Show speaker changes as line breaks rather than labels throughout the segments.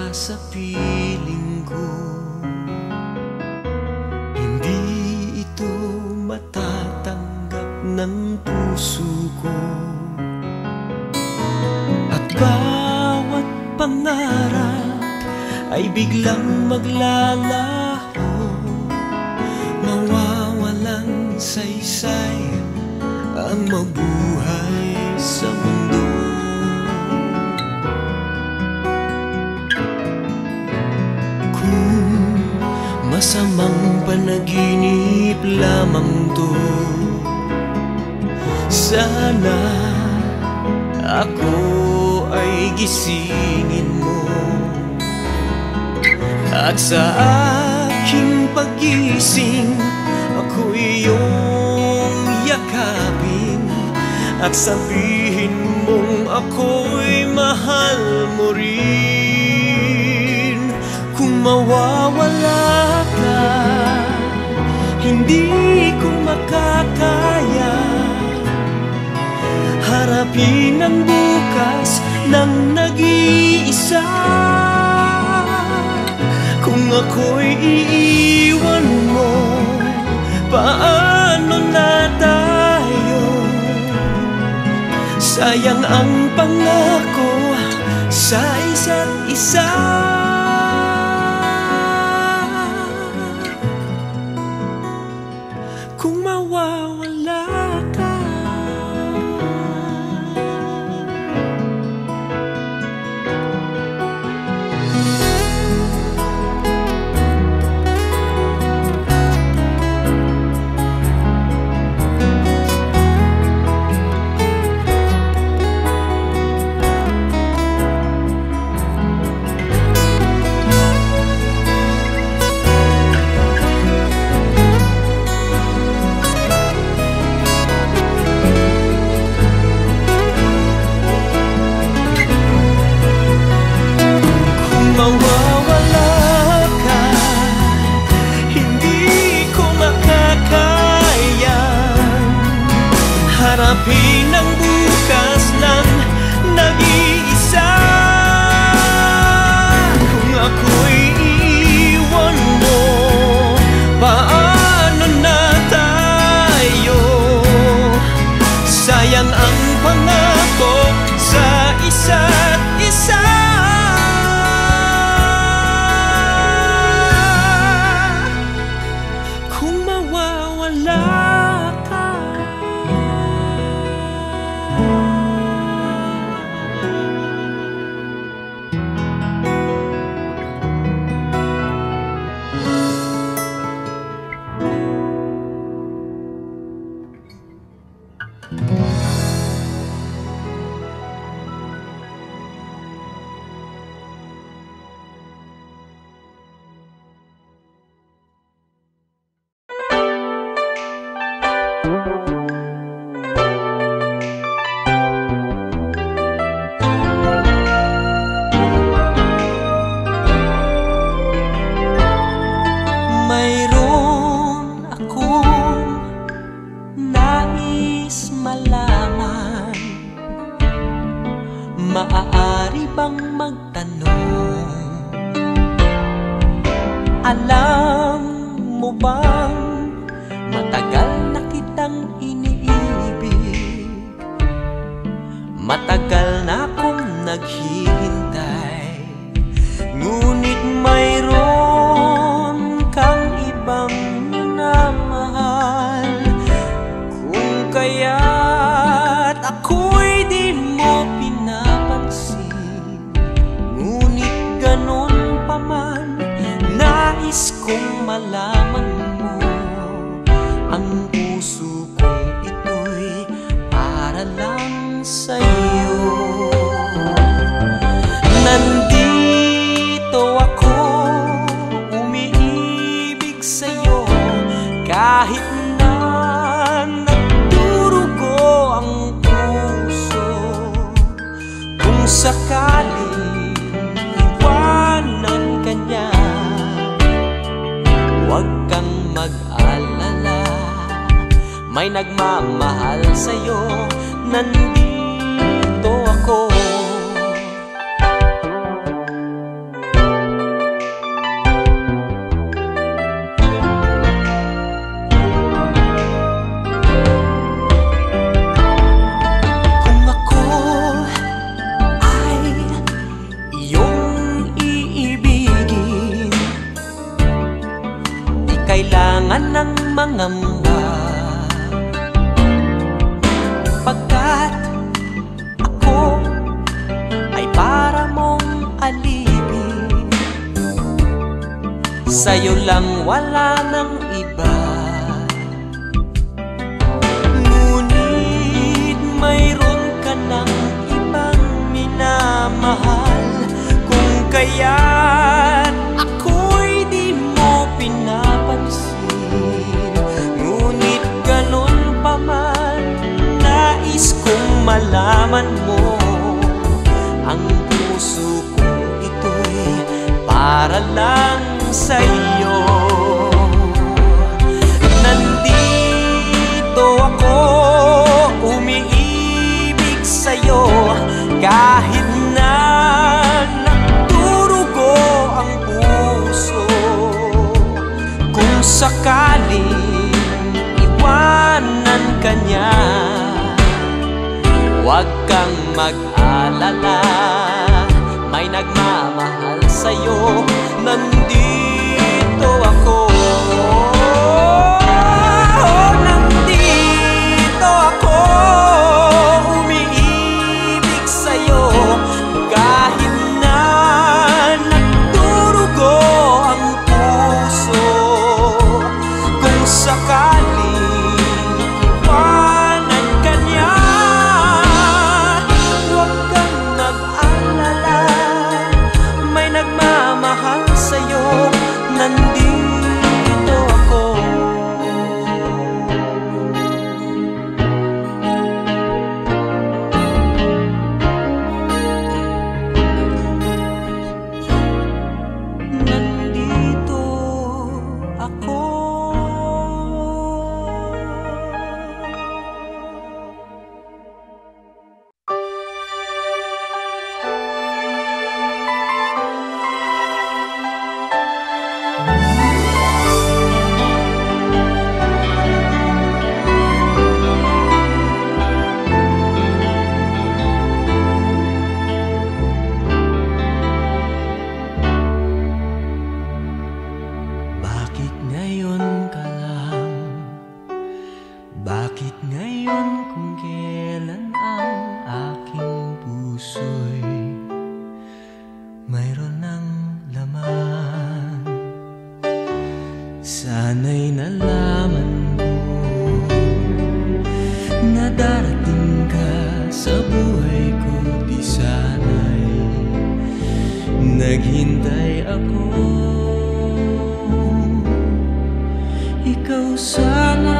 sa piling ko. Hindi ito matatanggap ng puso ko. At bawat pangarap ay biglang maglalaho, mawawalang saysay ang mabuhay sa mundo. Kung masamang panaginip lamang to, sana ako ay gisingin mo. At sa aking pagising, ako iyong yakapin at sabihin mong ako'y mahal mo rin. Kung mawawala ka, hindi ko makakaya harapin ang bukas ng nag-iisa. Kung ako'y iiwan mo, paano na tayo? Sayang ang pangako sa isa't isa. Kung mawawala ka, harapin ang bukas ng nag-iisa. Kung ako'y iiwan mo, paano na tayo? Sayang ang pangako sa isa't isa. Kung mawawala maaari bang magtanong? Alam mo bang matagal na kitang iniibig? Matagal na akong naghihintay, ngunit mayroon kang ibang minamahal. Kung kaya't ako'y di mo pinapansin, ngunit ganon pa man, nais kong malaman mo ang puso kong ito'y para lang sa'yo. Nandito ako, umiibig sa'yo, kahit na nagdurugo ang puso. Kung sakaling iwanan ka niya, huwag kang mag-alala, may nagmamahal sa'yo. Nandito ako. pangamba, pagkat ako ay para mong alipin. Sa'yo lang wala nang iba, ngunit mayroon ka ng ibang minamahal. Kung kaya't ako'y di mo pinapansin, ngunit ganun pa man, nais kong malaman mo, ang puso kong ito'y para lang sa'yo. Nandito ako, umiibig sa'yo, kahit na nagdurugo ang puso. Kung sakaling iwanan ka niya, huwag kang mag-alala, may nagmamahal sa'yo. Nandito ako, nandito ako, umiibig sa'yo, kahit na nagdurugo ang puso. Kung sakaling iwanan ka niya, huwag kang mag-alala, may nagmamahal sa'yo. Nandito ako. Nandito ako. Bakit ngayon ka lang? Bakit ngayon kung kailan ang aking puso'y mayroon ng laman? Sana'y nalaman ko na darating ka sa buhay ko, di sana'y naghintay ako. Ikaw sana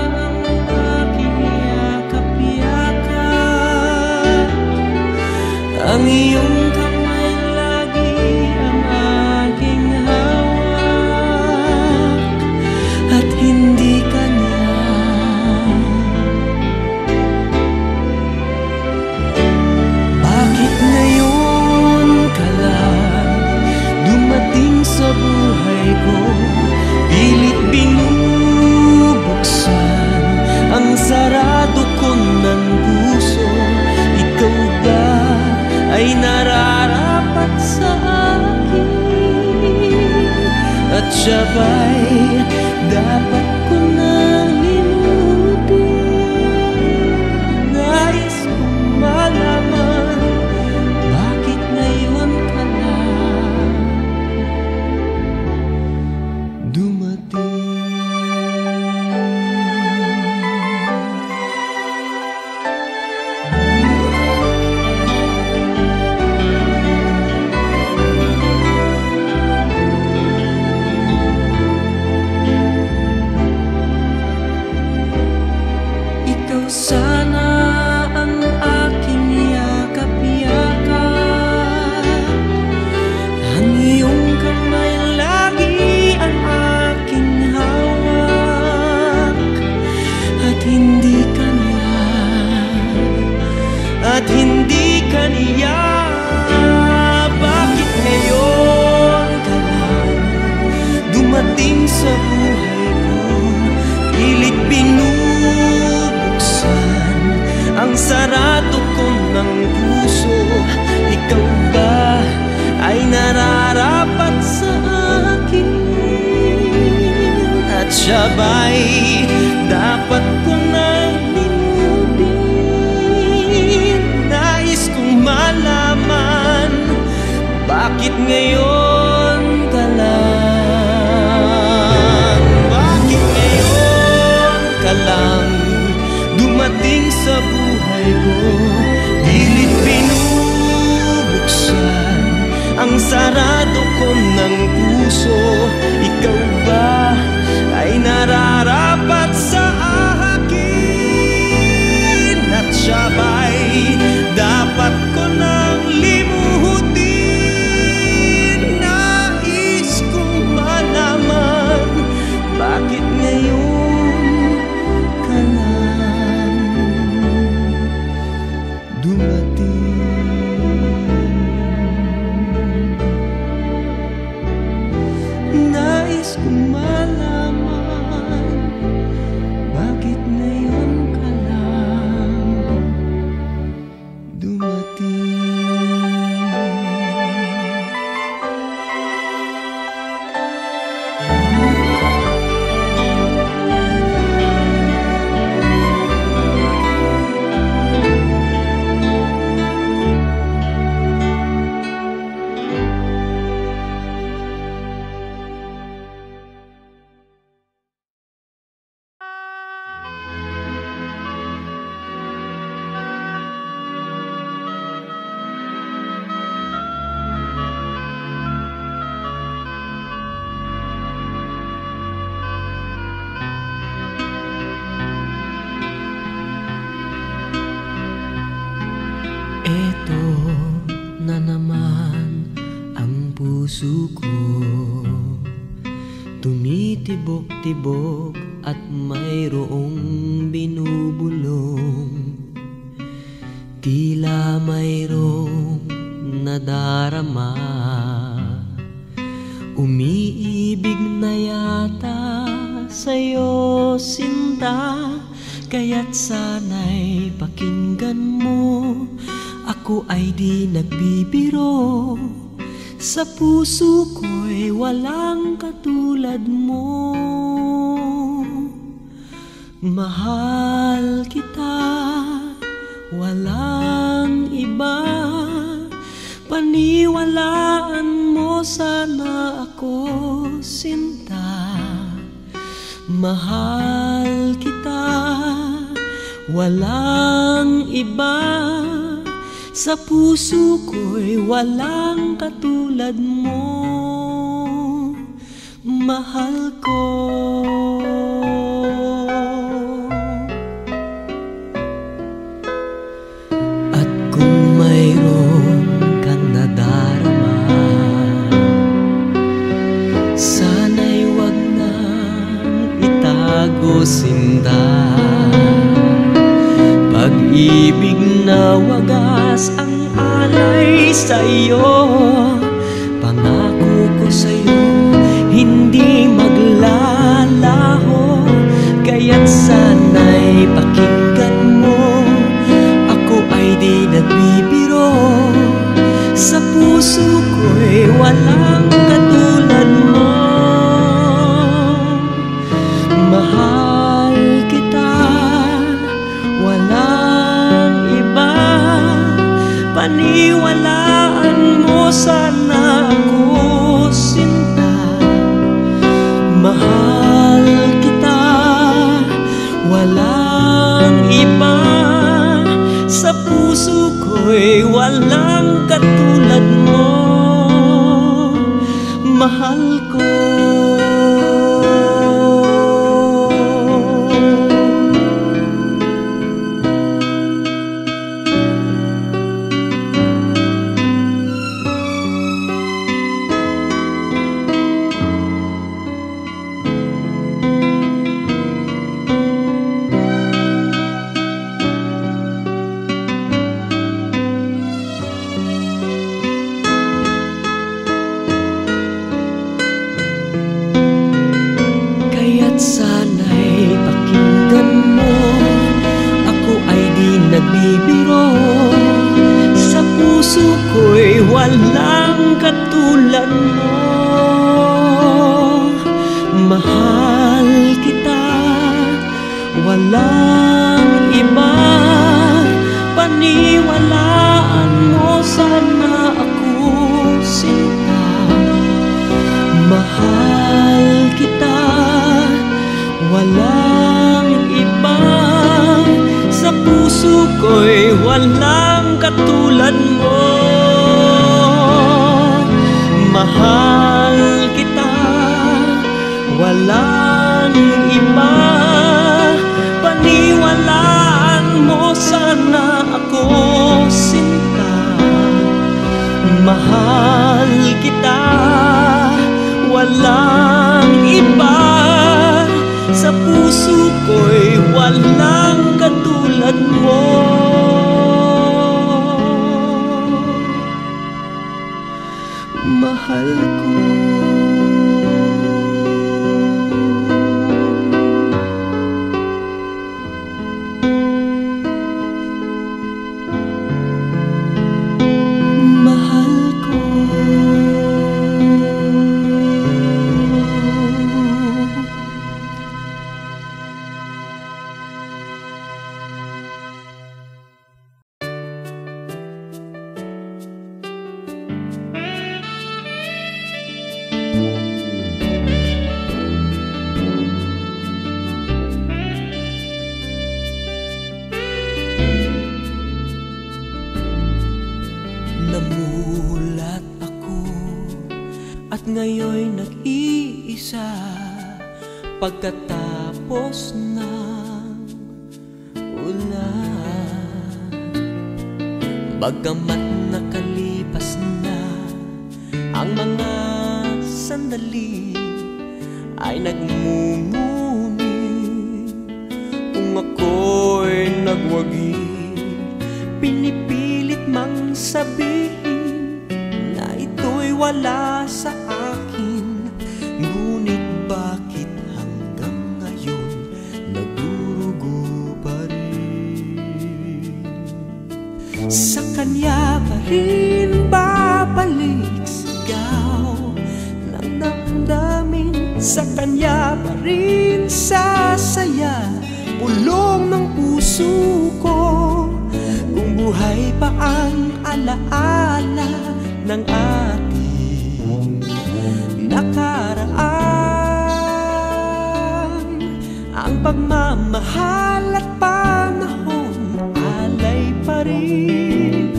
ang aking yakap-yakap, ang iyong kamay lagi ang aking hawak, at hindi ka na. Bakit ngayon ka lang dumating sa buhay ko? Pilit binubuksan ang sarado ko ng puso. Ikaw ba ay nararapat sa akin? At siya ba'y dapat ko nang limutin? Nais kong malaman, bakit ngayon ka lang dumating? siya ba'y dapat ko nang limutin? Nais kong malaman, bakit ngayon ka lang? Bakit ngayon ka lang dumating sa buhay ko? Pilit binubuksan ang sarado ko ng puso. Ikaw ba ay nararapat sa akin? At siya ba'y dapat ko nang limutin? Nais kong malaman, bakit ngayon ka lang dumating? Nais kong malaman, bakit ngayon ka lang dumating? Eto na naman ang puso ko, tumitibok-tibok at mayroong binubulong. Tila mayroong nadarama, umiibig na yata sa'yo, sinta. Kaya't sana'y pakinggan mo, ako ay di nagbibiro. Sa puso ko'y walang katulad mo. Mahal kita, walang iba. Paniwalaan mo sana ako, sinta. Mahal kita, walang iba. Sa puso ko'y walang katulad mo, mahal ko. At kung mayroon kang nadarama, sana'y wag nang itago, sinta. Pag-ibig na wagas ang alay sa'yo, pangako ko sa'yo hindi maglalaho. Kaya't sana'y pakinggan mo, ako ay di nagbibiro. Sa puso ko'y walang katulad mo. Mahal kita, walang iba. Paniwalaan mo sana ako, sinta. Mahal kita, walang iba. Sa puso ko'y walang katulad mo, mahal ko. Sana'y pakinggan mo, ako ay di nagbibiro. Sa puso ko'y walang katulad mo, mahal walang iba. Sa puso ko'y walang katulad mo. Mahal kita, walang iba. Paniwalaan mo sana ako, sinta. Mahal kita, walang iba. Sa puso ko'y walang katulad mo. Mahal ko. Namulat ako at ngayon nag-iisa pagkatapos ng ulan. Bagamat nakalipas na ang mga sandali, ay nagmumuni kung ako'y nagwagi. Pinipilit mang sabihin na ito'y wala sa akin, ngunit bakit hanggang ngayon nagdurugo pa rin? Sa kanya pa rin babalik sigaw ng damdamin, sa kanya pa rin sasaya pulong ng puso ko. Kung buhay pa ang alaala ng ating nakaraan, ang pagmamahal at panahon alay pa rin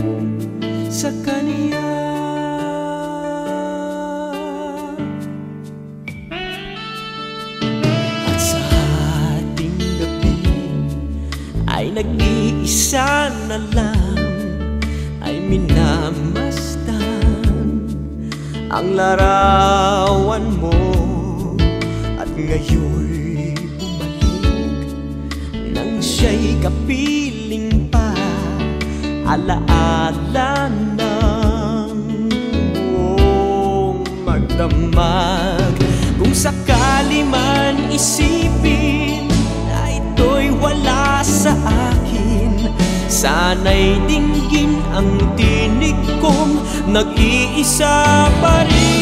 sa kanya. At sa ating gabi ay nag-iisa na lang, ay minamasdan ang larawan mo. At ngayon'y bumalik nang siya'y kapiling pa, alaala ng buong magdamag. Kung sakali man isipin na ito'y wala sa akin, sana'y dinggin ang tinig kong nag-iisa pa rin.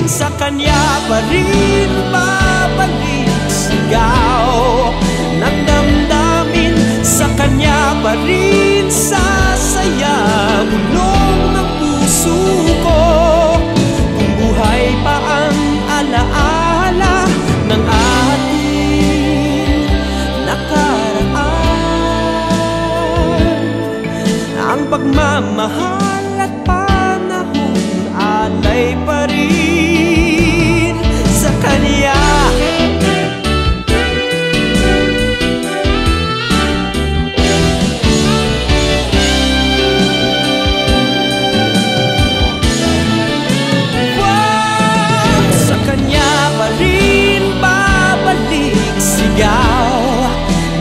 Sa kanya pa rin babalik sigaw ng damdamin, sa kanya pa rin sasaya bulong ng puso ko. Kung buhay pa ang alaala ng ating nakaraan, ang pagmamahal at panahon alay pa rin sa kanya. Sa kanya pa rin babalik sigaw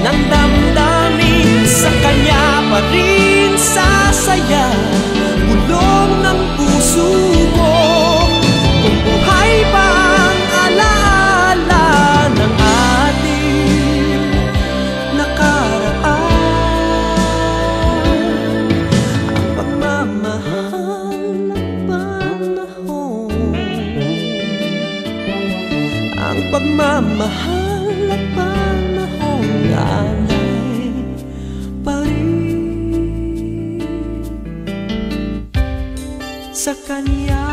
ng damdamin, sa kanya pa rin sasaya bulong ng puso ko. Kung buhay pa ang alaala ng ating nakaraan, ang pagmamahal ng panahon, ang pagmamahal ng panahon alay pa rin sa kanya.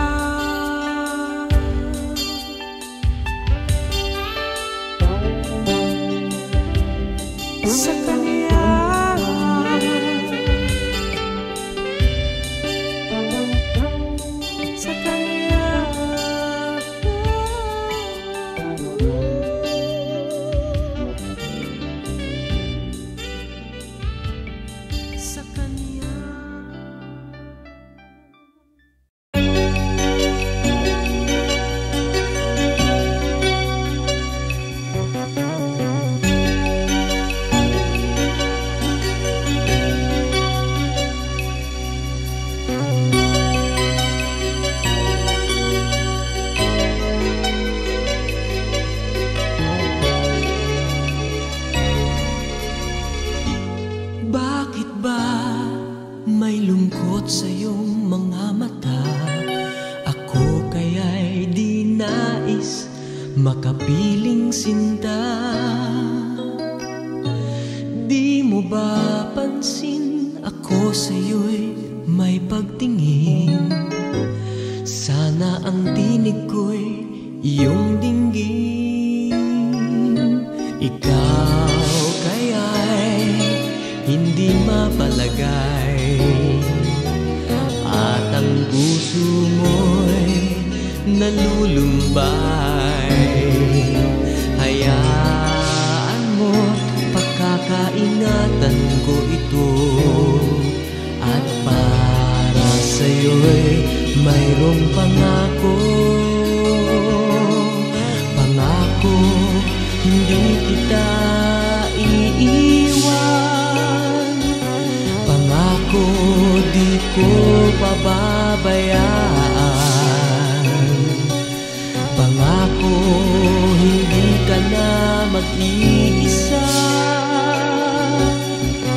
sa kanya. Sa kanya. Sa kanya. Bakit ba may lungkot sa iyong mga mata? Ako kaya'y di nais makapiling sinta. Di mo ba pansin ako sa'yo'y may pagtingin? Sana ang tinig ko'y iyong dinggin. Ikaw kaya'y hindi mapalagay, at ang puso mo'y nalulumbay. Hayaan mo, pakakaingatan ko ito, at para sa'yo'y mayroong pangako. Pangako, hindi kita iiwan. Pangako, di ko pababayaan. Pangako, hindi ka na mag-iisa.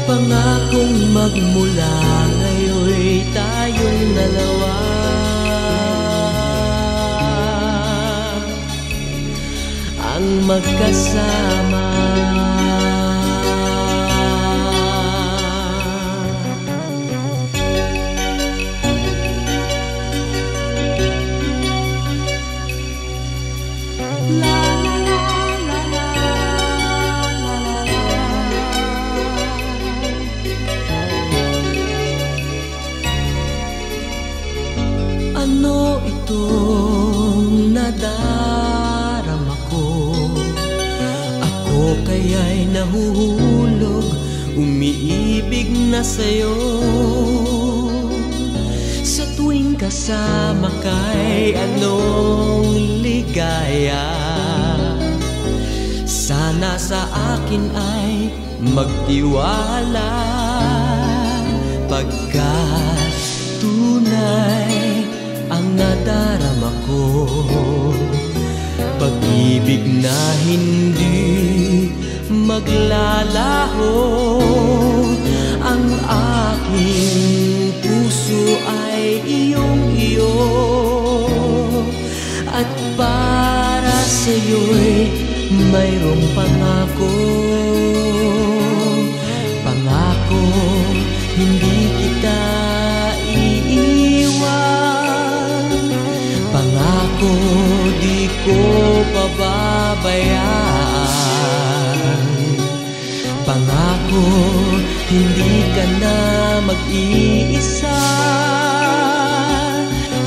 Pangakong magmula ngayon'y tayong dalawa ang magkasama. Ano itong nadarama ko? Ako kaya'y nahuhulog, umiibig na sa'yo. Sa tuwing kasama ka'y anong ligaya. Sana sa akin ay magtiwala, pagkat tunay ang nadarama ko. Pag-ibig na hindi maglalaho. Ang aking puso ay iyong-iyo, at para sa'yo'y mayroong pangako. Pangako, hindi kita iiwan. Pangako, di ko pababayaan. Pangako, hindi ka na mag-iisa.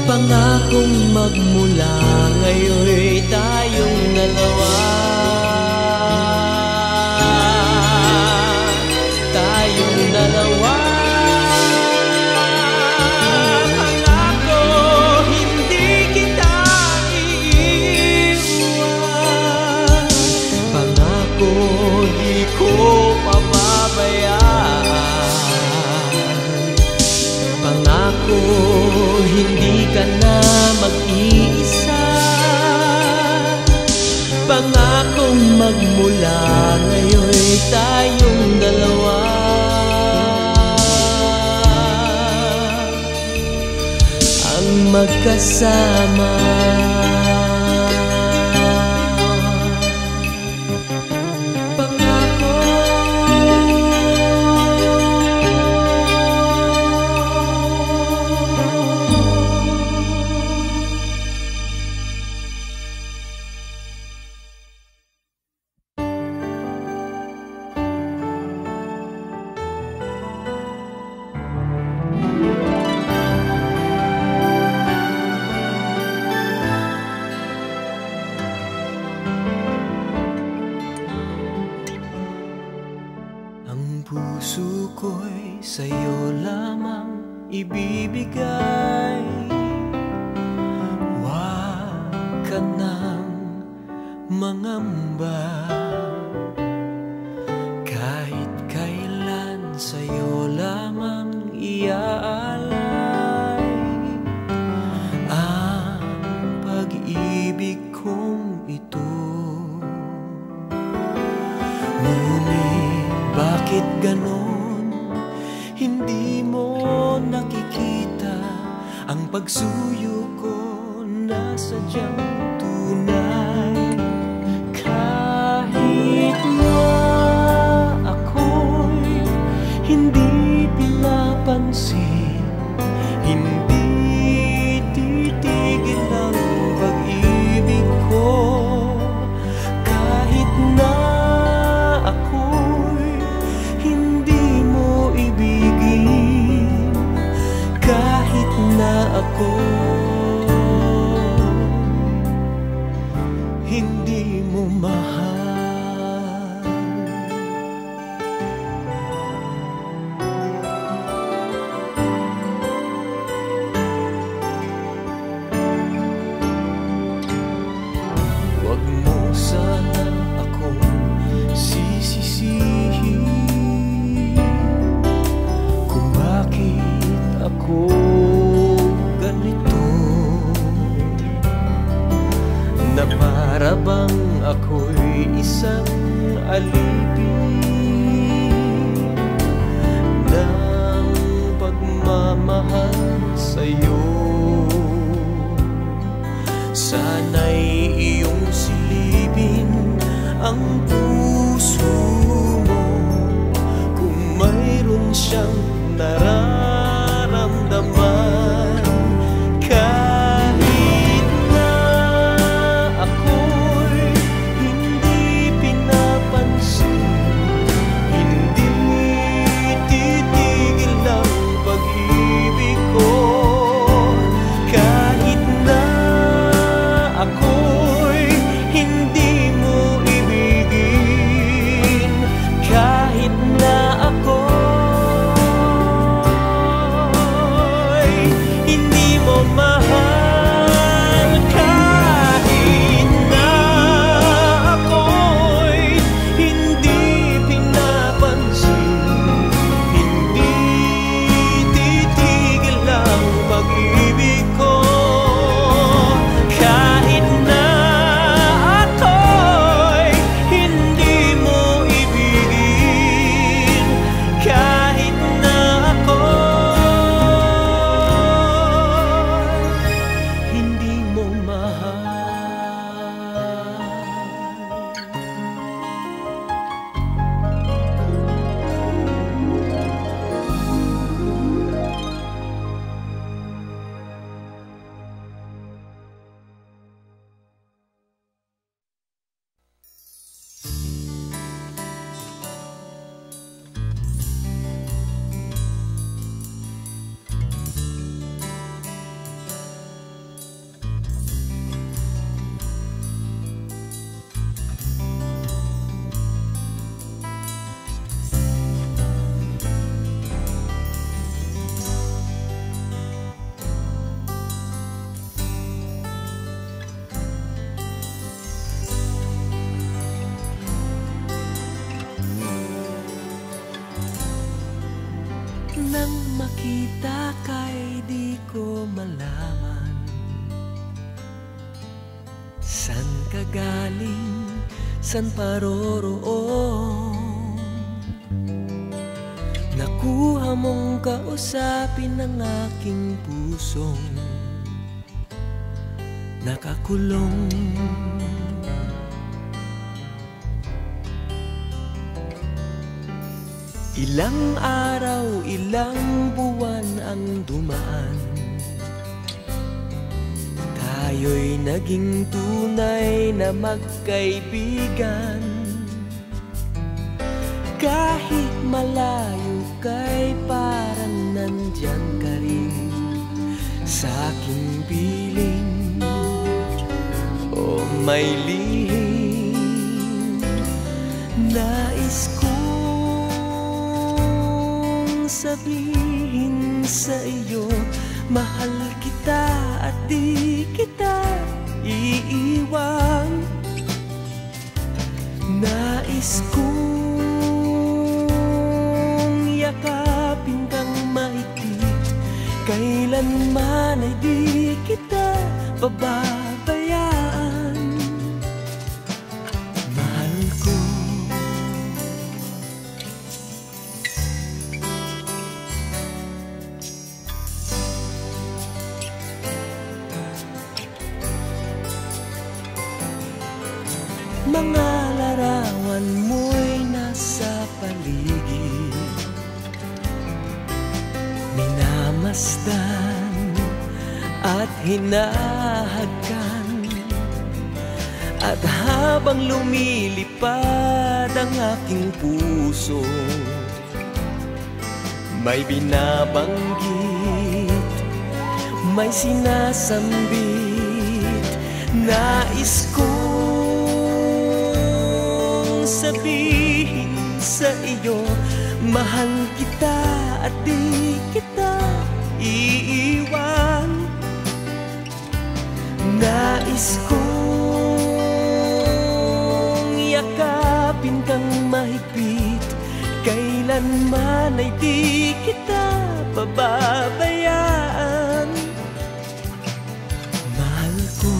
Pangakong magmula ngayon'y tayong dalawa. Tayong dalawa. Pangako, hindi kita iiwan. Pangako, di ko pababayaan. Pangako, hindi ka na mag-iisa. Pangakong magmula ngayon'y tayong dalawa ang magkasama. ko'y sa'yo lamang ibibigay. Huwag ka nang mangamba, kahit kailan sa'yo lamang iaalay ang pag-ibig kong ito. Ngunit bakit ganon? Hindi mo nakikita ang pagsuyo ko na sadyang tunay. Kahit na ako'y hindi pinapansin, hindi titigil ang pag-ibig ko. Kahit na ako'y hindi mo ibigin, kahit na ako hindi mo mahal. Huwag mo sana akong sisisihin kung bakit ako ganito, na para bang ako'y isang alipin ng pagmamahal sa'yo. Sana'y iyong silipin ang puso mo kung mayroon siyang nararamdaman. Kahit na ako'y hindi pinapansin, hindi titigil ang pag-ibig ko. Kahit na ako'y hindi mo ibigin, kahit na ako'y hindi mo mahal, kahit na ako'y hindi pinapansin, hindi titigil ang pag-ibig ko. Kahit na ako'y hindi mo ibigin, kahit na ako'y hindi mo mahal. Nang makita ka'y di ko malaman san ka galing, san paroroon. Nakuha mong kausapin ang aking pusong nakakulong. Ilang araw, ilang buwan ang dumaan, tayo'y naging tunay na magkaibigan. Kahit malayo ka'y parang nandyan ka rin sa aking piling. O may lihim nais ko sabihin sa iyo, mahal kita at di kita iiwan. Nais kong yakapin kang mahigpit, kailanman ay di kita pababayaan. Mahal ko. Mga larawan mo'y nasa paligid, minamasdan at hinahagkan. At habang lumilipad ang aking puso, may binabanggit, may sinasambit. Nais kong sabihin sa iyo, mahal kita at di kita iiwan. Nais kong yakapin kang mahigpit, kailanman ay di kita pababayaan. Mahal ko,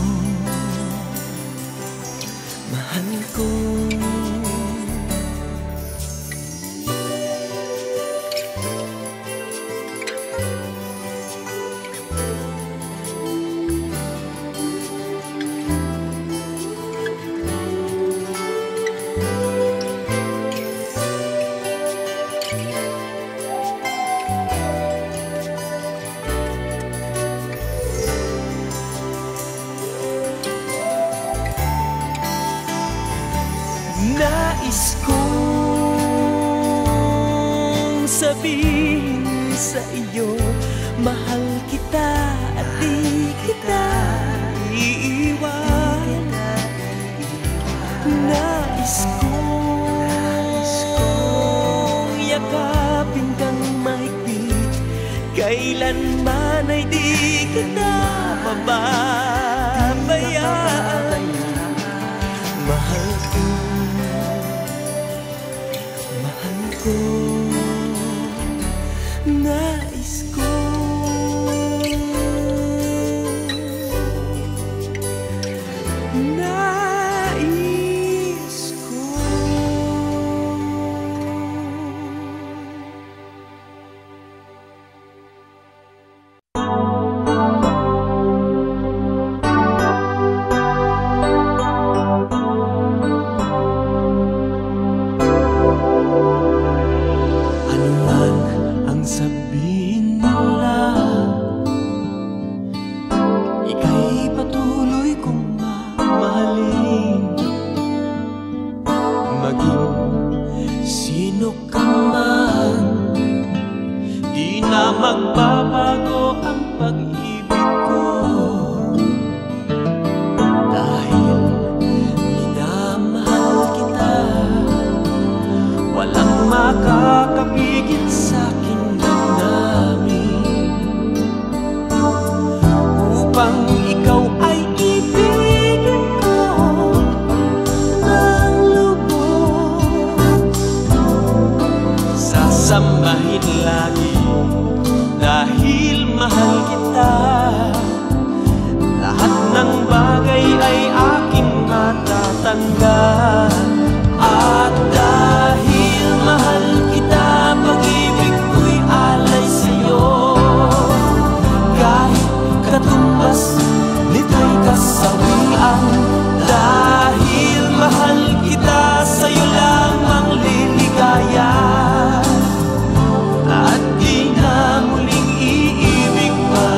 mahal ko. Nais kong sabihin sa iyo, mahal kita at di kita iiwan. Nais kong yakapin kang mahigpit, kailanman ay di kita pababayaan. Mahal ko, mahal ko, nais ko, nais ko. Sabihin nila, ika'y patuloy kong mamahalin. Maging sino ka man, di na magbabago ang pag-ibig ko. Dahil minamahal kita, walang makakapigil sa'kin upang ikaw ay ibigin ko ng lubos. Sasambahin lagi dahil mahal kita. Lahat ng bagay ay aking matatanggap. At dahil mahal kita, pag-ibig ko'y alay sa'yo. Kahit katumbas nito'y kasawian, dahil mahal kita, sa'yo lamang liligaya. At di na muling iibig pa.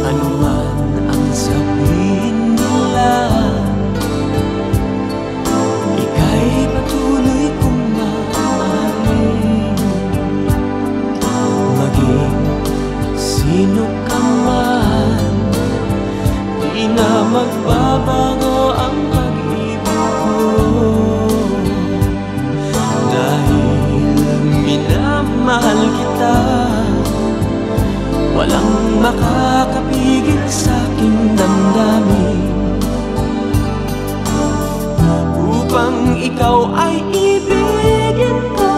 Ano man ang sabihin nila, ika'y patuloy kong mahal. ikaw ay ibigin ko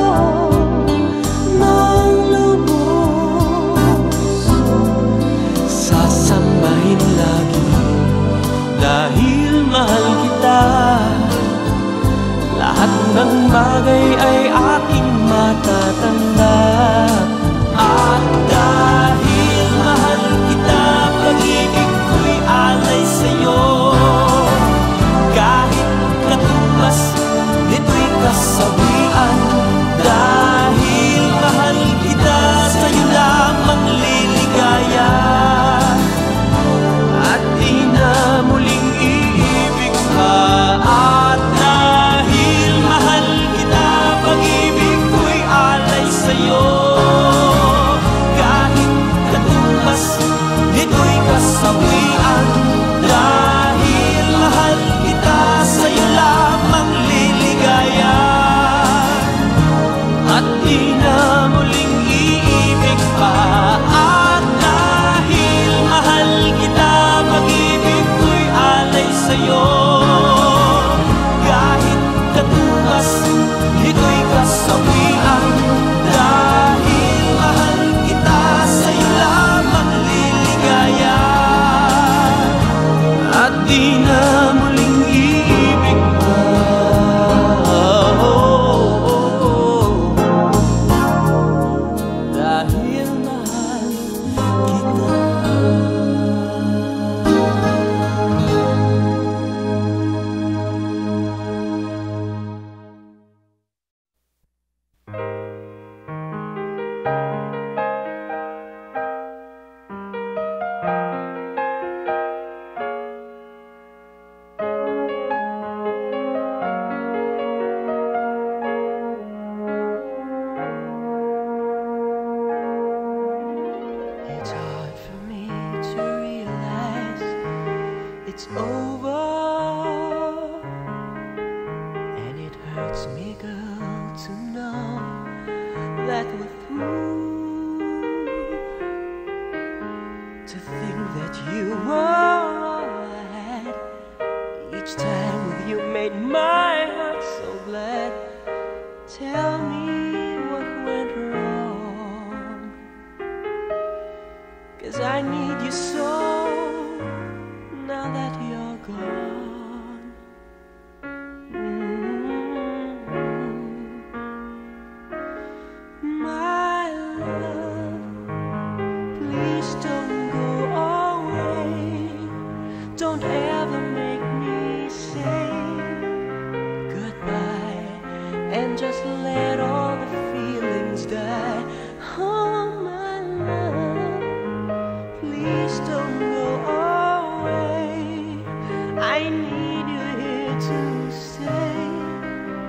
ng lubos. Sasambahin lagi dahil mahal kita. Lahat ng bagay ay aking matatanggap. At dahil mahal kita, pag-ibig ko'y alay sa'yo. Kahit katumbas, nito'y kasawian. Dahil mahal kita, sa'yo lamang liligaya. At di na muling iibig pa. At dahil mahal kita, pag-ibig ko'y alay sa'yo. Kahit katumbas, nito'y kasawian. Dahil mahal kita, sa'yo lamang liligaya. At di na muling iibig pa. At dahil mahal kita, pag-ibig ko'y alay sa'yo. Kahit katumbas, nito'y kasawian. Dahil mahal kita, sa'yo lamang liligaya. At di na muling iibig pa. Dahil mahal kita. It's hard for me to realize it's over, and it hurts me, girl, to know that we're through. To think that you were all I had. Each time with you made my heart so glad. Tell me what went wrong, 'cause I need you so now that you're gone. My love, please don't go away. Don't ever make me say goodbye and just let all the feelings die. Oh, my love, please don't go away. I need you here to stay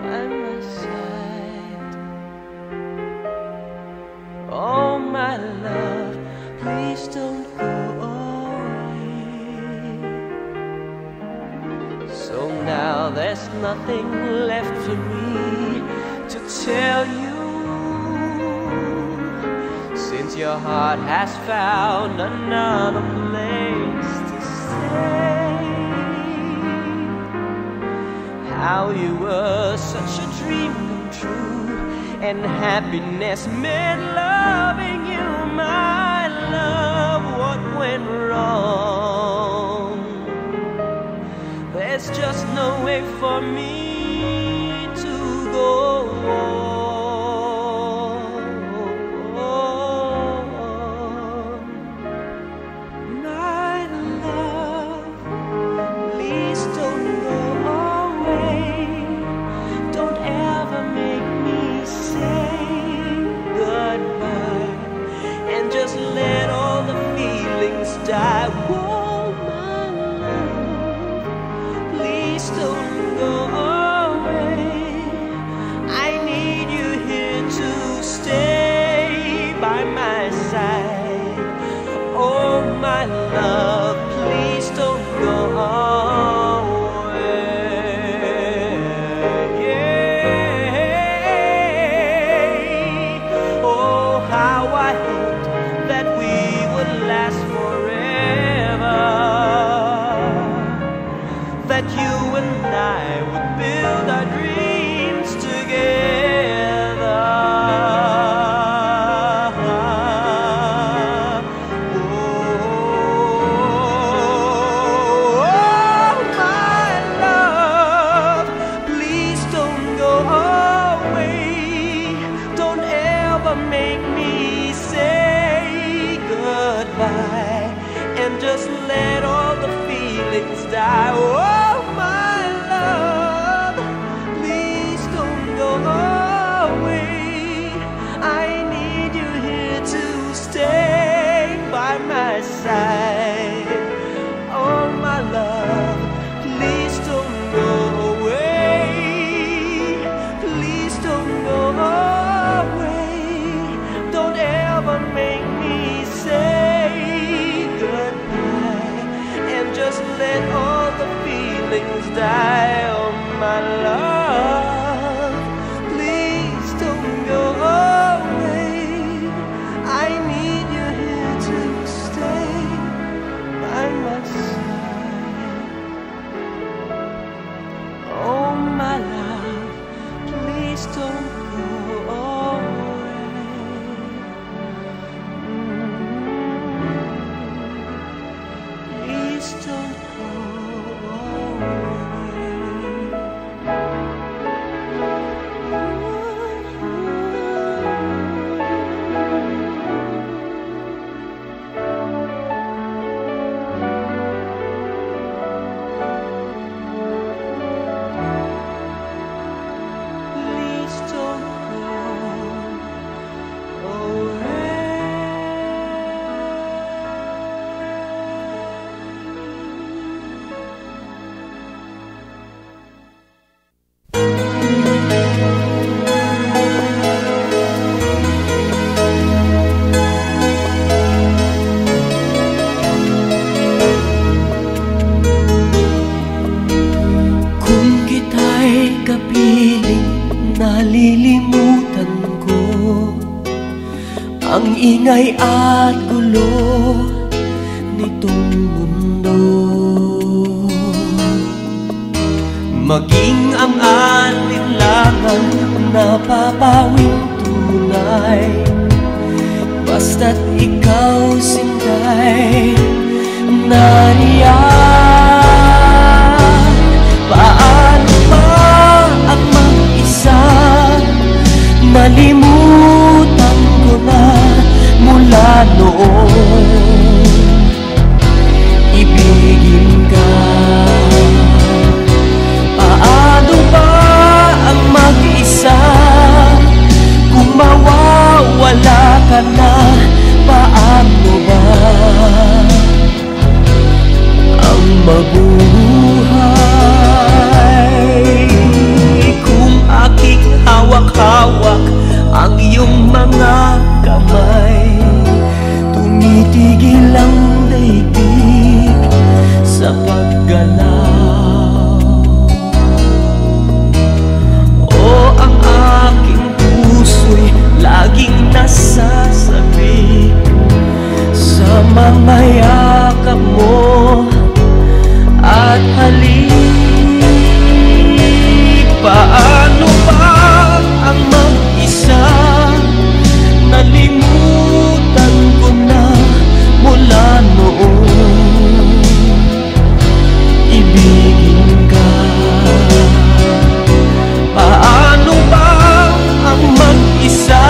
by my side. Oh, my love, please don't go away. So now there's nothing left for me to tell you, since your heart has found another place to stay. How you were such a dream come true, and happiness meant loving you. My love, what went wrong? There's just no way for me to go on. My love, please don't go away. Don't ever make me say goodbye and just let all the feelings die. Whoa, my love, please don't go away. I need you here to stay by my side. Oh, my love, please don't go away. Yeah. Oh, how I hoped that we would last forever, that you and I would be may kapiling nalilimutan ko ang ingay at gulo nitong mundo. Maging ang alinlangan napapawing tunay, basta't ikaw sinday nariyan. Paano ba ang mag-isa? Nalimutan ko na mula noon. Ibigin ka. Paano ba ang mag-isa? Kung mawawala ka na, paano ba ang mabuhay? Kung aking hawak-hawak ang iyong mga kamay, tumitigil ang daigdig sa paggalaw. O ang aking puso'y laging nasasabi sa mga yakap mo at halik. Paano ba ang mag-isa? Nalimutan ko na mula noon. Ibigin ka. Paano ba ang mag-isa?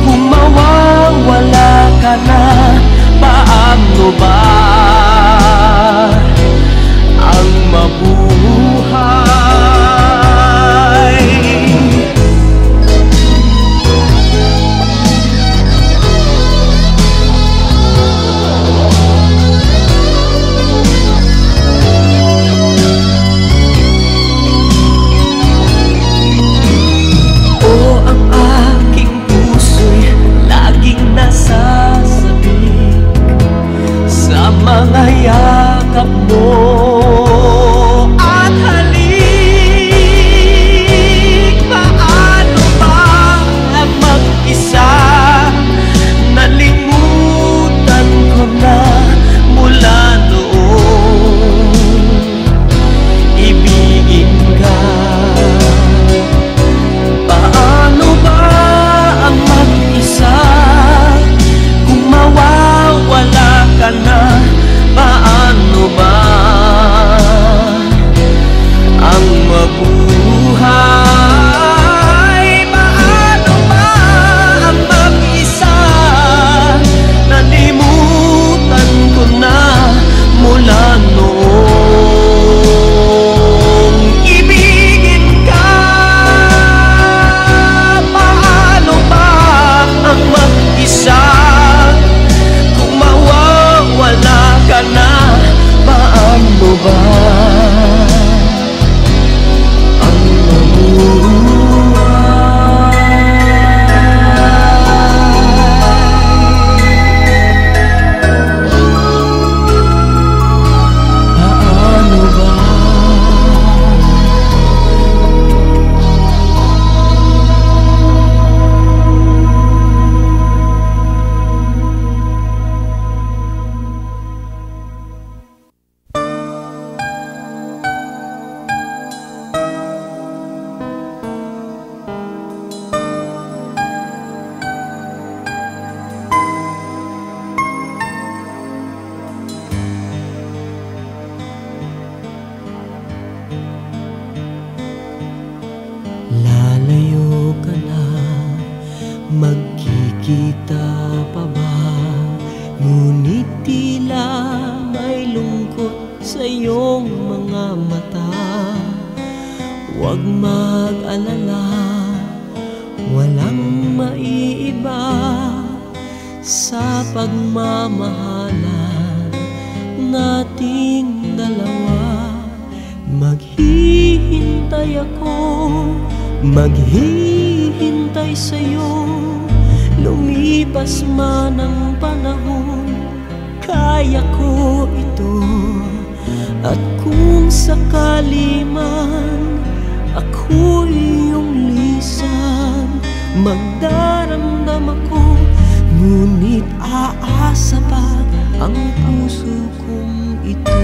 Kung mawawala ka na, paano ba ang mabuhay? O ang aking puso'y laging nasasabik sa mga yakap mo at halik. Paano ba ang mag-isa? Nalimutan ko na mula noon. Ibigin ka. Paano ba ang mag-isa? Kung mawawala ka na, paano ba ang mabuhay? Paano ba ang mag-isa? Nalimutan ko na mula noong. Ibigin ka. Paano ba ang mag-isa? Kung mawawala ka na, paano ba ang mabuhay? Paano ba? Lalayo ka na, magkikita pa ba? Ngunit tila may lungkot sa iyong mga mata. Huwag mag-alala, walang maiiba sa pagmamahalan nating dalawa. Maghihintay ako, maghihintay sa'yo. Lumipas man ang panahon, kaya ko ito. At Kung sakali man ako'y iyong lisan, magdaramdam ako, ngunit aasa pa ang puso kong ito.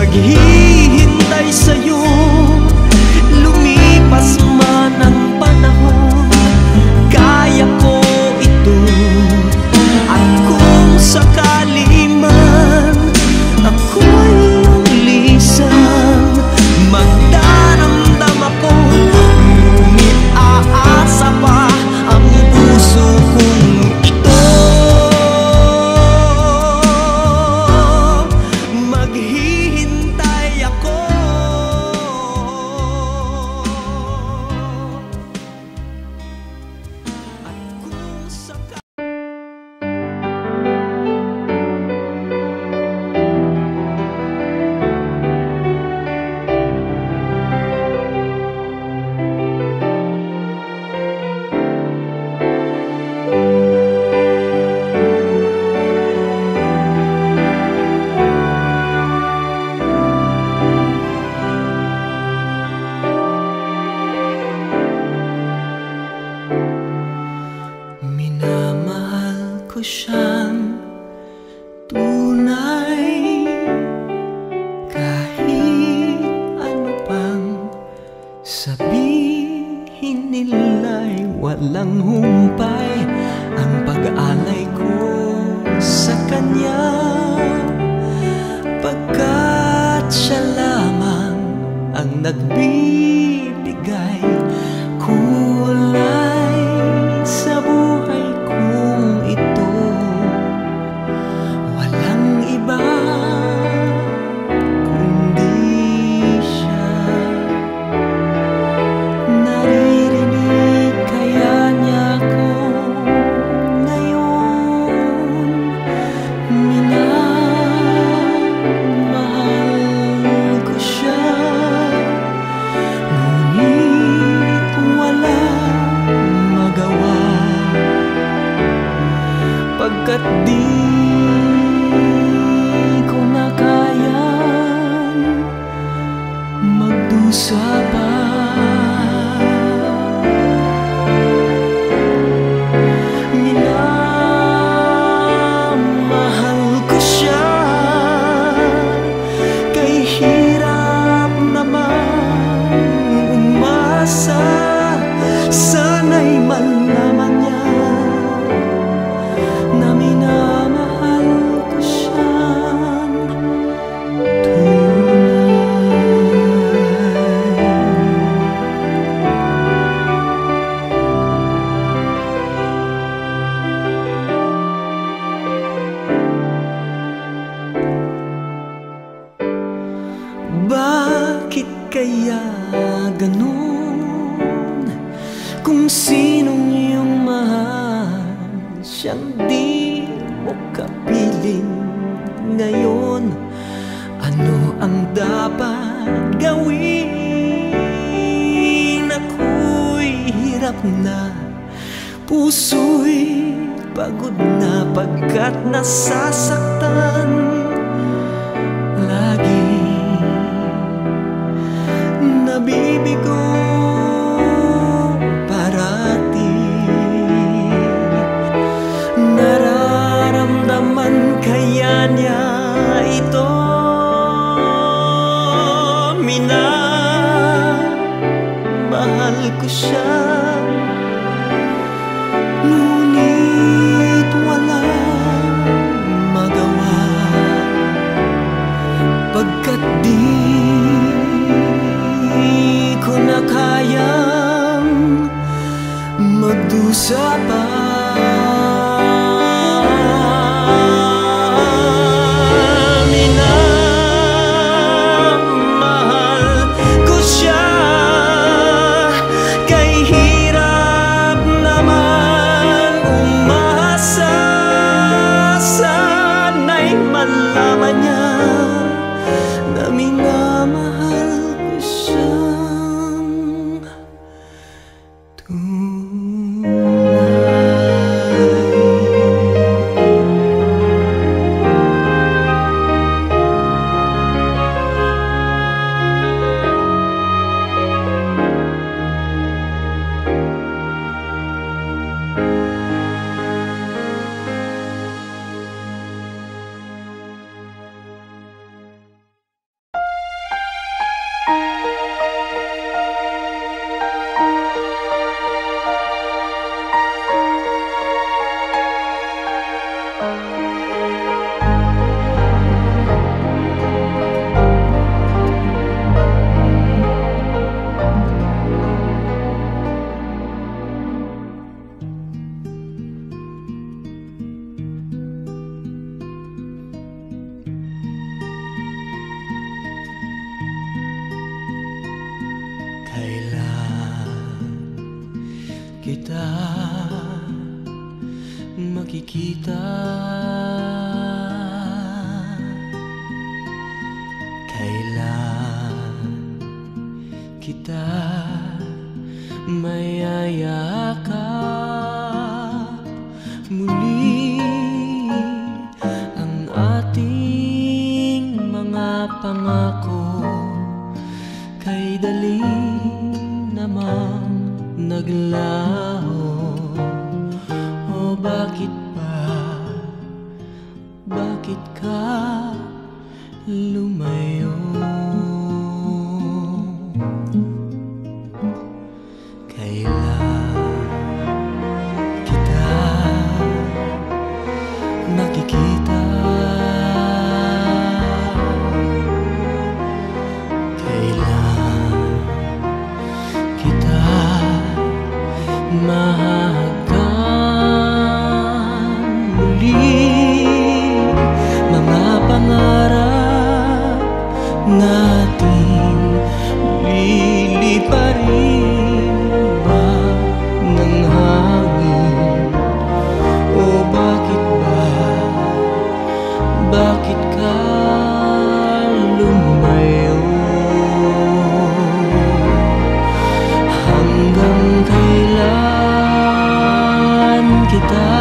Maghihintay sa'yo, lumipas man ang panahon, kaya ko ito. At kung sakali man ako'y iyong lisan, magdaramdam ako, ngunit aasa pa ang puso kong ito. Maghihintay ako. At kung sakali minamahal ko siyang tunay, kahit ano pang sabihin nila'y walang humpay ang pag-aalay ko sa kanya, pagkat siya lamang ang nagbibigay kulay sa buhay kong ito. Walang iba kundi siya. Naririnig kaya niya ko ngayon, minamahal ko siya. kaya ganun? Kung sinong iyong mahal, siyang di mo kapiling ngayon. Ano ang dapat gawin? Ako'y hirap na, puso'y pagod na, pagkat nasasaktan lagi. Nabibigo parati, nararamdaman kaya niya ito. Minamahal ko siya, ngunit walang magawa, pagkat di ko na kayang magdusa pa. Malaman niya na minamahal ko siyang kita makikita. Kailan kita mayayakap muli? Ang ating mga pangako kay dali namang naglaho. O bakit ba, bakit ka lumayo? Kailan kita makikita? Kailan kita mahagkan muli? Mga pangarap natin liliparin ba ng hangin? O bakit ba, bakit ka lumayo? Hanggang kailan kita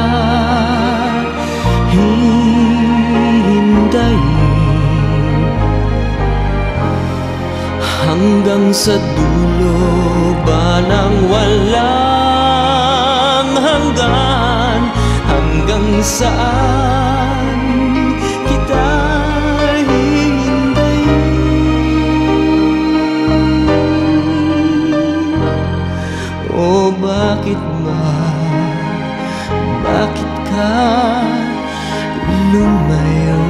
hihintayin? Hanggang sa dulo ba ng walang hanggan? Hanggang saan kita hihintayin? O bakit ba, bakit ka lumayo?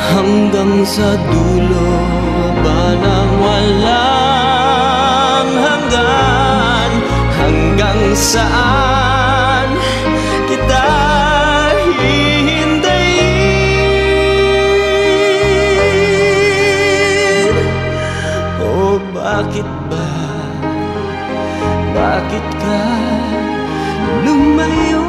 hanggang sa dulo ba ng walang hanggan? Hanggang saan kita hihintayin? O bakit ba, bakit ka lumayo?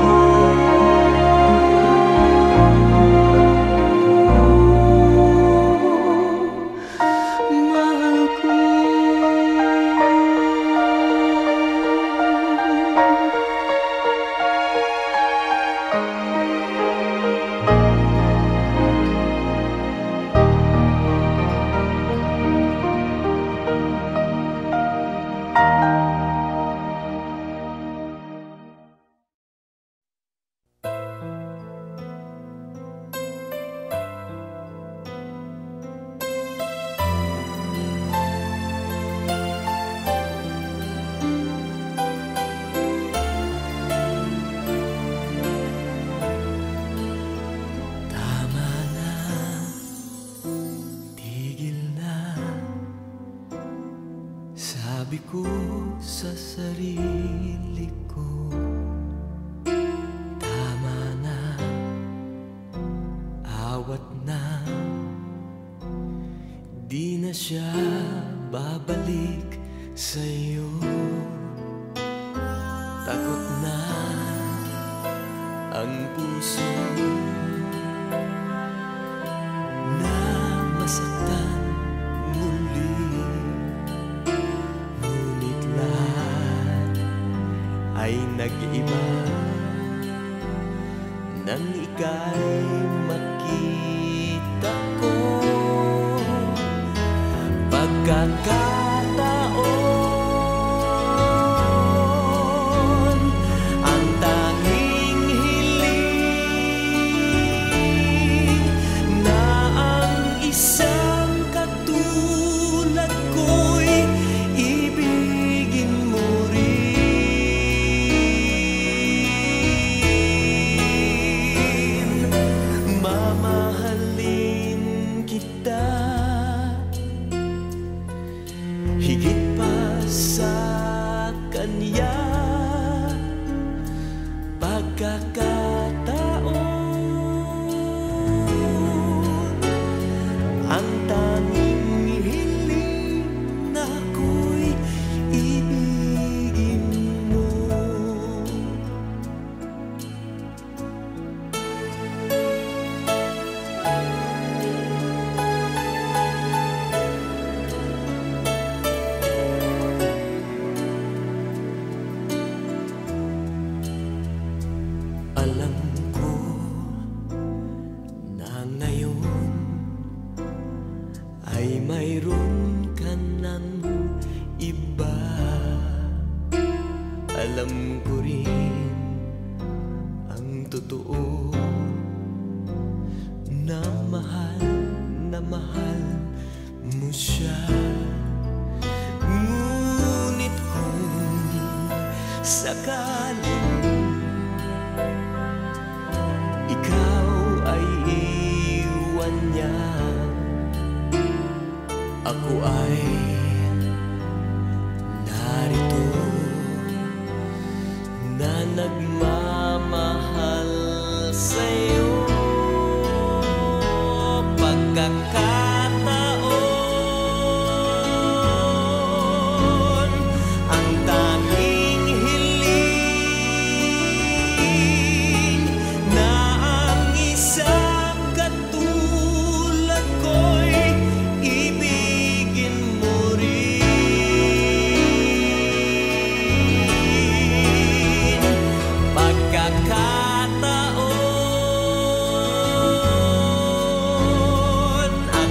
Sabi ko sa sarili ko, tama na, awat na, di na siya babalik sa'yo. Takot na ang puso na masaktan ay nag-iba nang ika'y makita ko. Pagkakataon ang tanging hiling na ang isang katulad ko'y ibigin mo rin. Higit pa sa kanya, pagkakataon ang tanging hiling na ako'y ibigin mo. Alam ko na ngayon ay mayroon ka ng iba. Alam ko rin ang totoo na mahal mo siya. Ngunit kung sakaling ikaw ay iwan niya, ako ay narito na nagmamahal sa'yo. Pagkakataon ang tanging hiling na ang isang katulad ko'y ibigin mo rin. Pagkakataon ang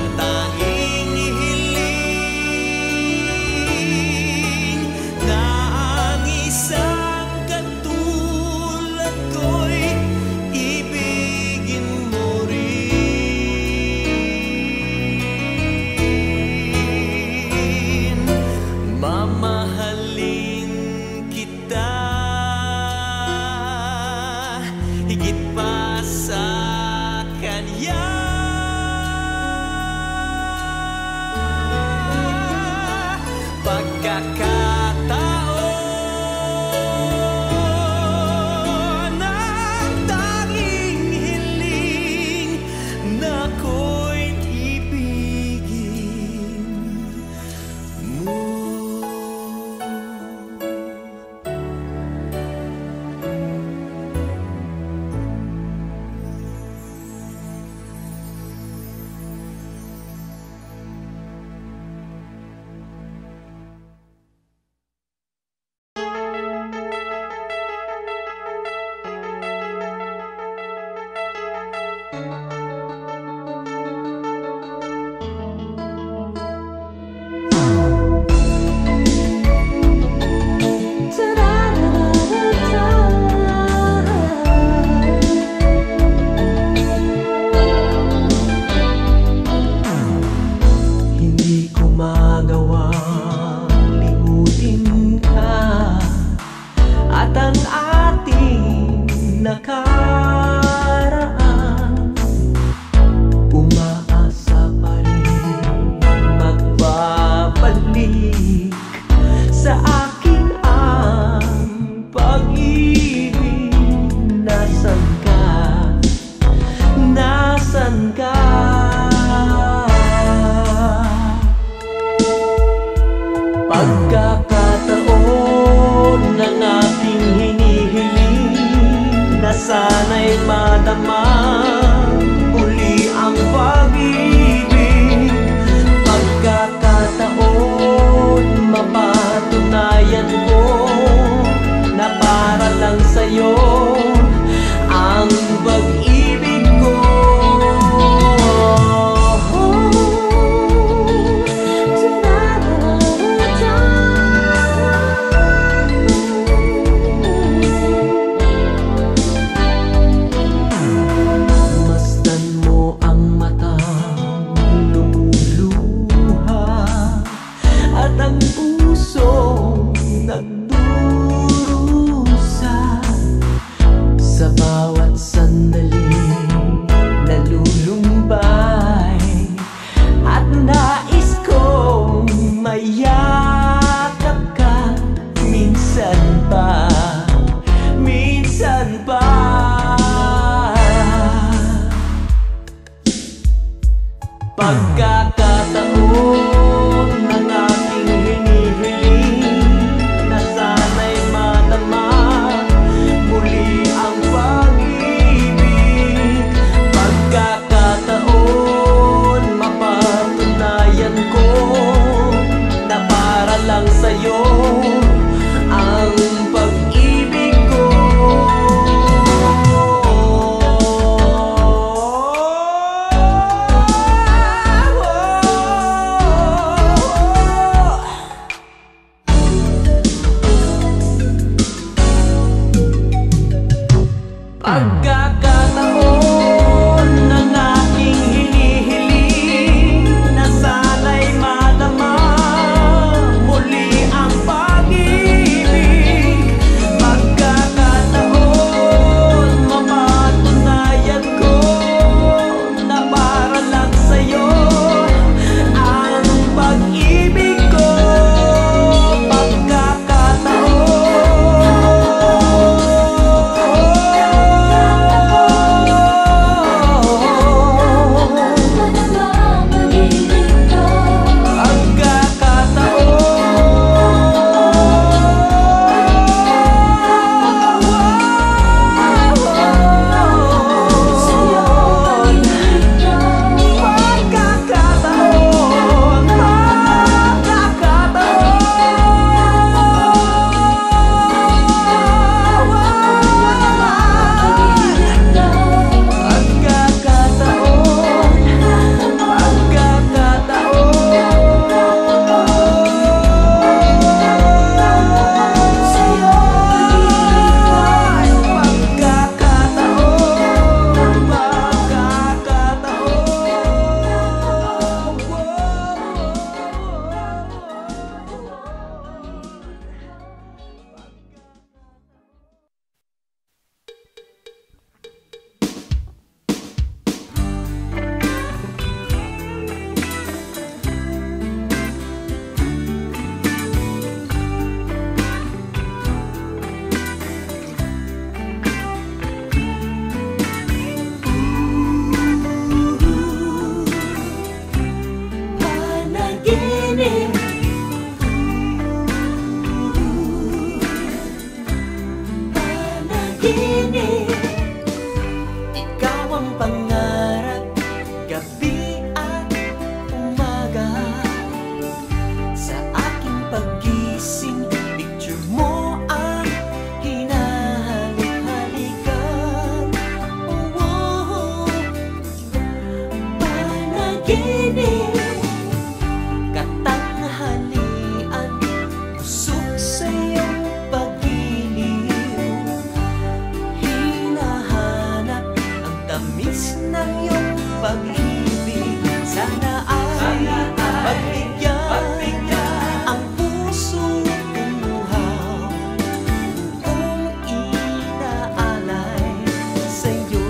madama uli ang pag-ibig. Pagkakataon mapatunayan ko na para lang sa'yo ang pag-ibig ko. Masdan mo ang matang lumuluha at ang pusong nagdurusa sa bawat sandali nalulumbay, at nais kong mayakap ka minsan pa, minsan pa. Pagkakataon ng aking hinihiling na sana'y madama muli ang pag-ibig. Pagkakataon mapatunayan ko na para lang sa'yo ang pag-ibig ko. Pagkakataon ng aking hinihiling na sana'y madama muli ang pag-ibig. Pagkakataon mapatunayan ko na para lang sa'yo ang pag-ibig ko. Ikaw ang pangarap, gabi at umaga. Sa aking paggising, picture mo ang hinahalik-halikan. Oh, panaginip, katanghalian, busog sa iyong pag-iliw. Hinahanap ang tamis ng iyong pag-ibig. Sana ay pagbigyan ang puso kumuhaw kung inaalay sa'yo.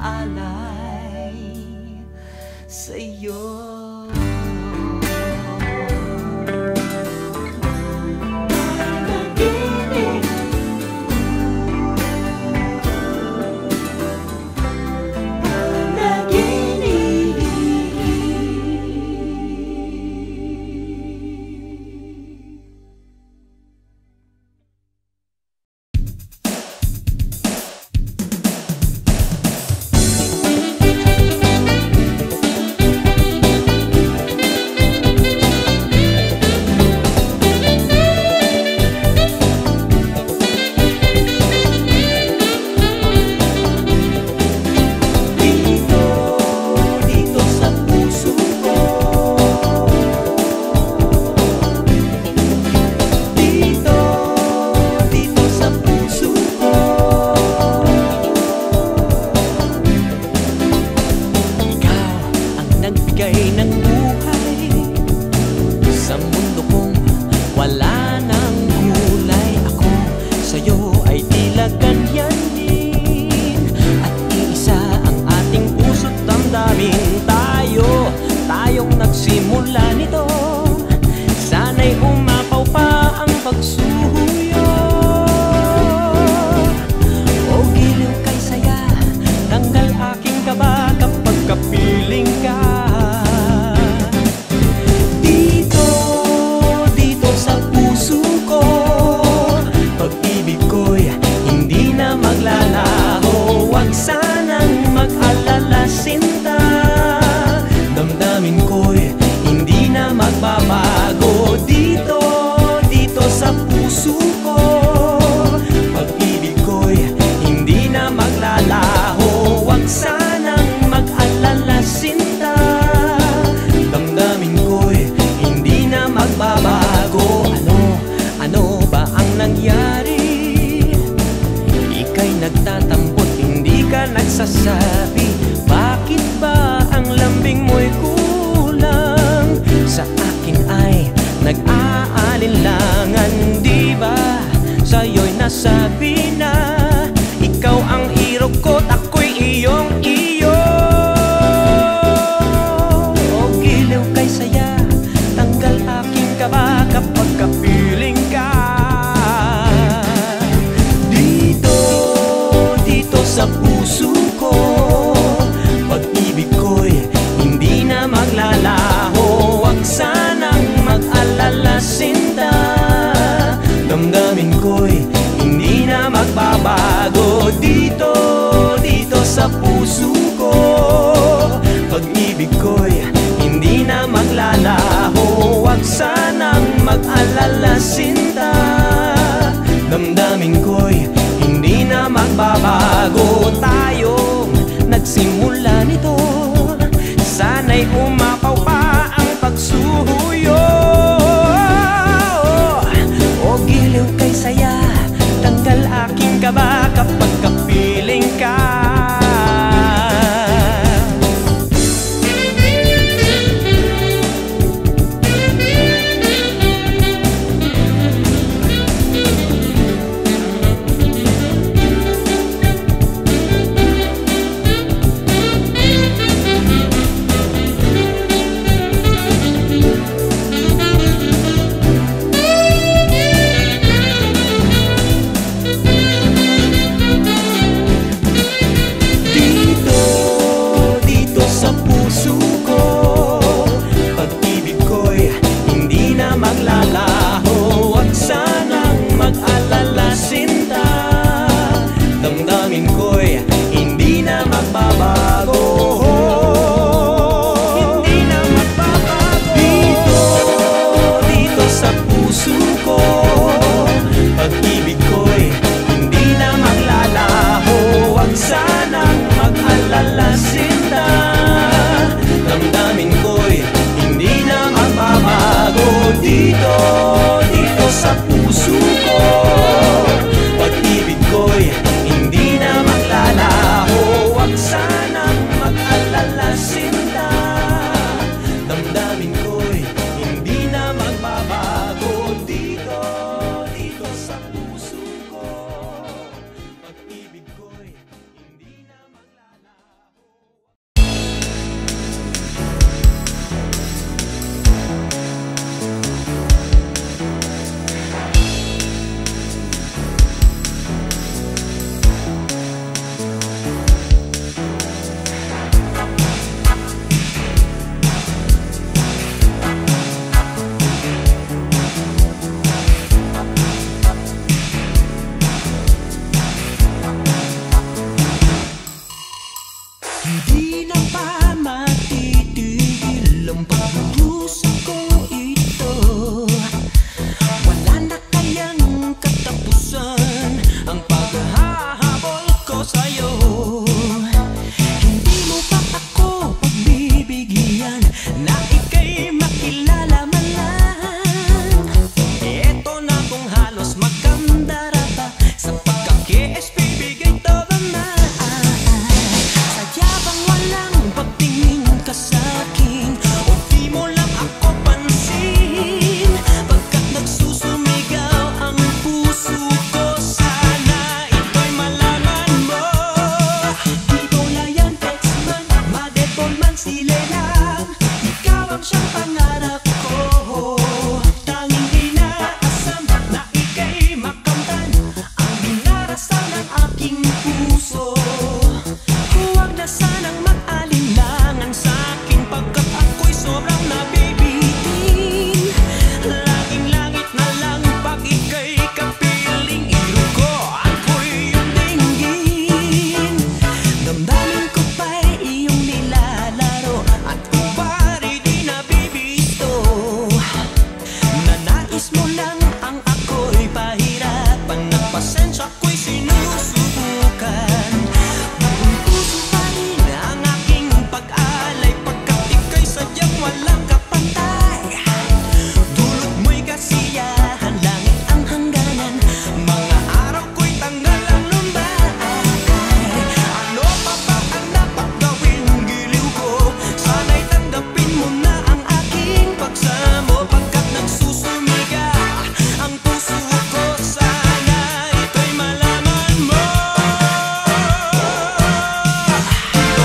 alay sa'yo.
Nagsasabi, bakit ba ang lambing mo'y kulang? Sa akin ay nag-aalinlangan, di ba? Sa'yo'y nasabi na ikaw ang hero ko't ako'y iyong iyo. O giliw kay saya, tanggal aking kaba kapag kapiling ka. Dito sa puso ko, pag-ibig ko'y hindi na maglalaho. Huwag sanang mag-alala, sinta. Damdamin ko'y hindi na magbabago. Dito sa puso ko, pag-ibig ko'y hindi na maglalaho. Huwag sanang mag-alala, sinta. Damdamin ko'y hindi na magbabago. Tayong nagsimula nito, sana'y umapaw pa ang pagsuyo. O giliw kay saya, tanggal aking kaba kapag kapiling ka. Di na pa matitigil ang pagbubusa ko ito. Wala na kayang katapusan ang paghahabol ko sa'yo. Hindi mo pa ako pagbibigyan na ika'y makilala man lang. Eto na kung halos magkandara pa sa pagkakiis, bibigay todo na. Sadya bang walang pagtingin ka sa'kin o di mo lang ako pansin? Pagkat nagsusumigaw ang puso ko, sana ito'y malaman mo. Di ko layan text man, ma-default man, sila lang. Ikaw ang siyang pangarap ko. Tanging inaasam na ika'y makamtan ang dinarasal ng aking puso. Huwag na sanang mag-alinlangan sa'kin pagkat ako'y sobrang nabibitin. Laging langit na lang pag ika'y kapiling iruko, ako'y iyong dinggin. Damdamin ko pa'y iyong nilalaro at ubari di nabibisto. Nanais mo lang ang ako'y pahirapan, nagpasensya ko'y sinusubukan. Buong puso pa rin ang aking pag-alay pagkat ika'y sadyang walang kapantay. Dulot mo'y kasiyahan, langit ang hangganan, mga araw ko'y tanggal ang lumbay. Ano pa ba ang dapat gawin, giliw ko? Sana'y tanggapin mo na ang aking pagsamo pagkat nagsusumiga ang puso ko, sana ito'y malaman mo.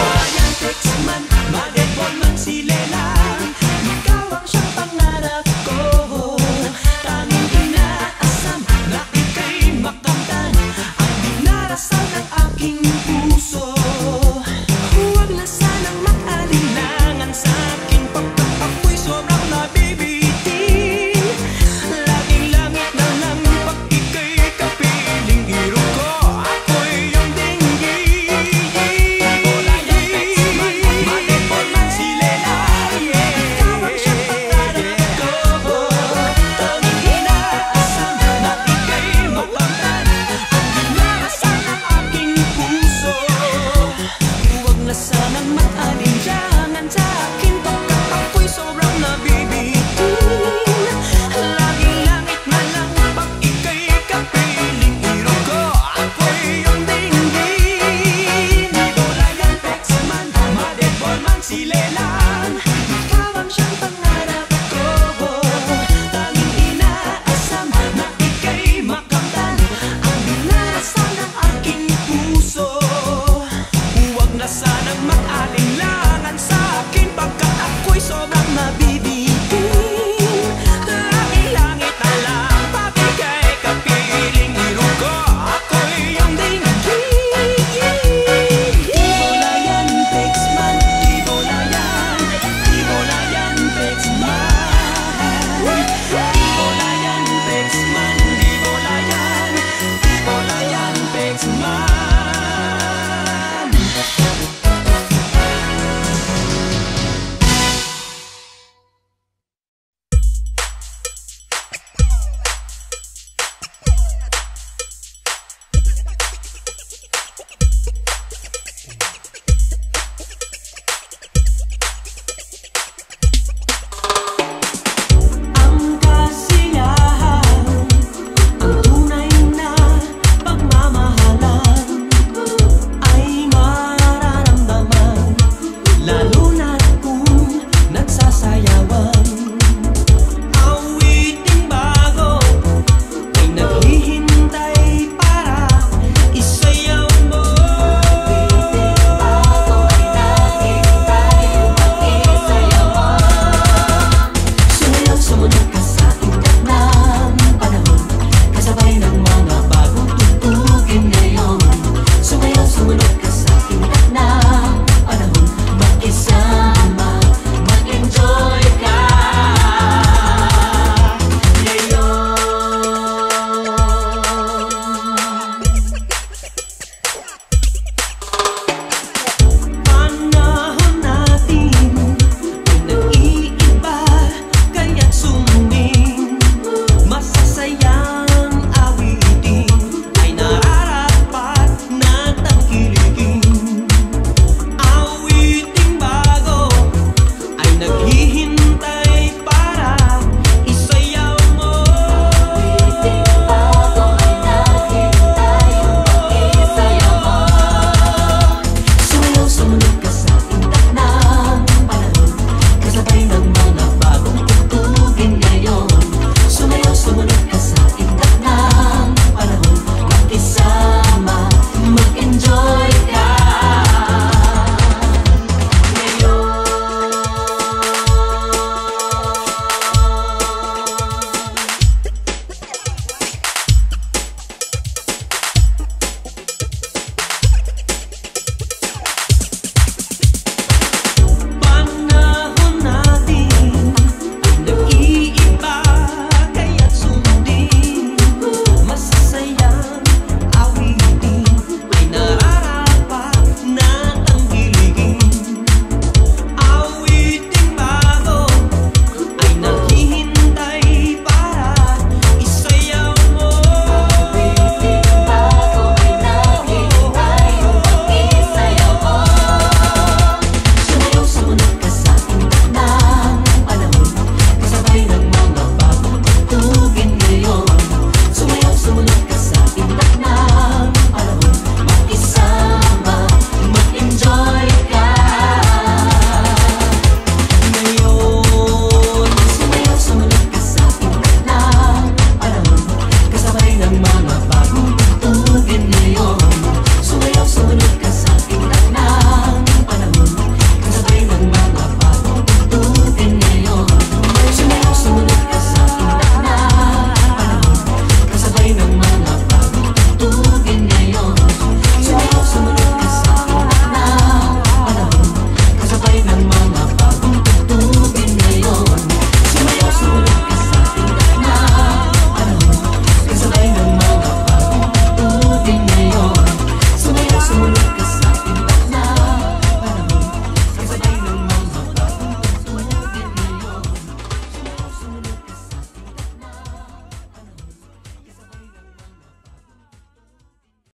Ayan text man, ma-default man, sila lang. Ikaw ang siyang pangarap ko. Tanging inaasam na ika'y makamtan ang dinarasal ng aking puso. Huwag na sanang mag-alinlangan sa'kin pagkat ako'y sobrang nabibitin. Laging langit na lang pag ika'y kapiling iruko, ako'y iyong dinggin. Wala yung text man, ma-default man, sila lang. Ikaw ang siyang pangarap ko. Tanging inaasam na ika'y makamtan ang dinarasal ng aking puso. Huwag na sanang mag-alinlangan sa'kin pagkat ako'y sobrang nabibitin. Laging langit na lang pag ika'y kapiling iruko, ako'y iyong dinggin. Di ko layan text man, ma-default man, sila lang. Ikaw ang siyang pangarap ko. Tanging inaasam na ika'y makamtan ang dinarasal ng aking puso. Huwag na sanang mag-alinlangan sa